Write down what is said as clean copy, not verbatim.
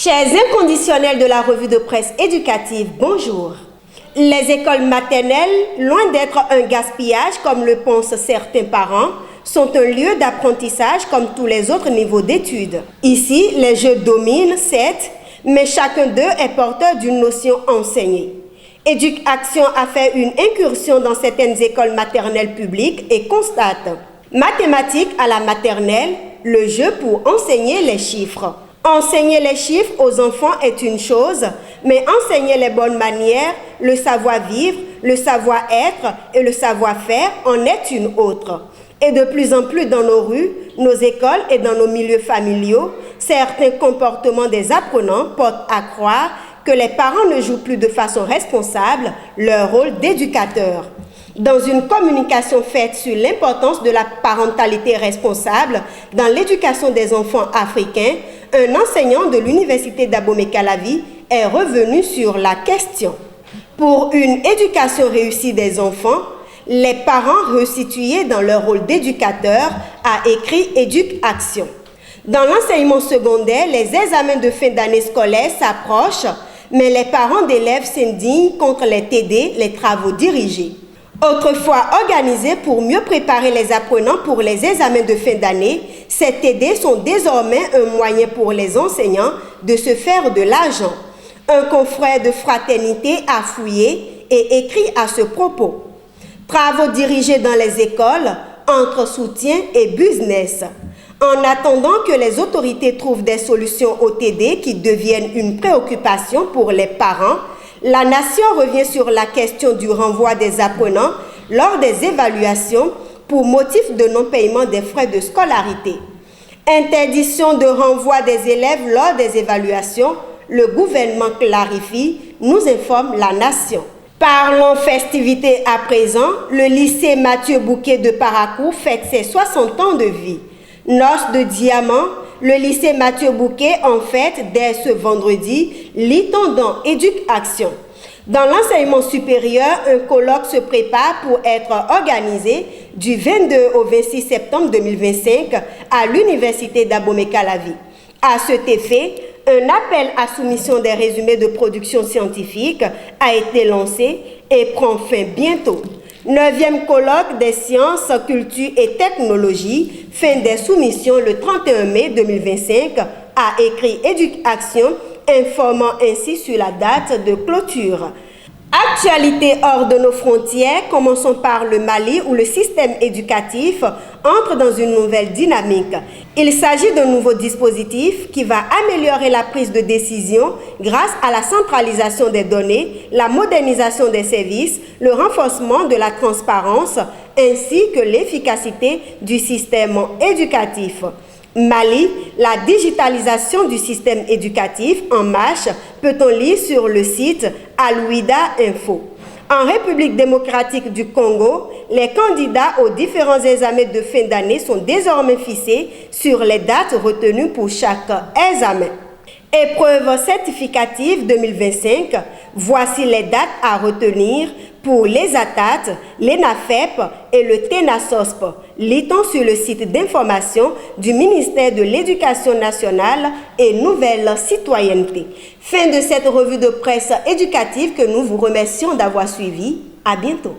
Chers inconditionnels de la revue de presse éducative, bonjour. Les écoles maternelles, loin d'être un gaspillage comme le pensent certains parents, sont un lieu d'apprentissage comme tous les autres niveaux d'études. Ici, les jeux dominent, certes, mais chacun d'eux est porteur d'une notion enseignée. Éduc-Action a fait une incursion dans certaines écoles maternelles publiques et constate mathématiques à la maternelle, le jeu pour enseigner les chiffres. Enseigner les chiffres aux enfants est une chose, mais enseigner les bonnes manières, le savoir-vivre, le savoir-être et le savoir-faire en est une autre. Et de plus en plus dans nos rues, nos écoles et dans nos milieux familiaux, certains comportements des apprenants portent à croire que les parents ne jouent plus de façon responsable leur rôle d'éducateur. Dans une communication faite sur l'importance de la parentalité responsable dans l'éducation des enfants africains, un enseignant de l'Université d'Abomey-Calavi est revenu sur la question. Pour une éducation réussie des enfants, les parents resitués dans leur rôle d'éducateur a écrit Éduc-Action. Dans l'enseignement secondaire, les examens de fin d'année scolaire s'approchent, mais les parents d'élèves s'indignent contre les TD, les travaux dirigés. Autrefois organisés pour mieux préparer les apprenants pour les examens de fin d'année, ces TD sont désormais un moyen pour les enseignants de se faire de l'argent. Un confrère de fraternité a fouillé et écrit à ce propos. Travaux dirigés dans les écoles entre soutien et business. En attendant que les autorités trouvent des solutions aux TD qui deviennent une préoccupation pour les parents, la nation revient sur la question du renvoi des apprenants lors des évaluations pour motif de non-paiement des frais de scolarité. Interdiction de renvoi des élèves lors des évaluations, le gouvernement clarifie, nous informe la nation. Parlons festivités à présent, le lycée Mathieu Bouquet de Parakou fête ses 60 ans de vie. Noces de diamants, le lycée Mathieu Bouquet en fête dès ce vendredi, lit-on dans Éduc-Action. Dans l'enseignement supérieur, un colloque se prépare pour être organisé du 22 au 26 septembre 2025 à l'Université d'Abomey-Calavi. À cet effet, un appel à soumission des résumés de production scientifique a été lancé et prend fin bientôt. 9e colloque des sciences, culture et technologie, fin des soumissions le 31 mai 2025, a écrit Éduc-Action, informant ainsi sur la date de clôture. Actualité hors de nos frontières, commençons par le Mali où le système éducatif entre dans une nouvelle dynamique. Il s'agit d'un nouveau dispositif qui va améliorer la prise de décision grâce à la centralisation des données, la modernisation des services, le renforcement de la transparence ainsi que l'efficacité du système éducatif. Mali, la digitalisation du système éducatif en marche, peut-on lire sur le site Alouida Info. En République démocratique du Congo, les candidats aux différents examens de fin d'année sont désormais fixés sur les dates retenues pour chaque examen. Épreuve certificative 2025, voici les dates à retenir pour les ATAT, l'ENAFEP et le TENASOSP. Lit-on sur le site d'information du ministère de l'Éducation nationale et Nouvelle Citoyenneté. Fin de cette revue de presse éducative que nous vous remercions d'avoir suivi. À bientôt.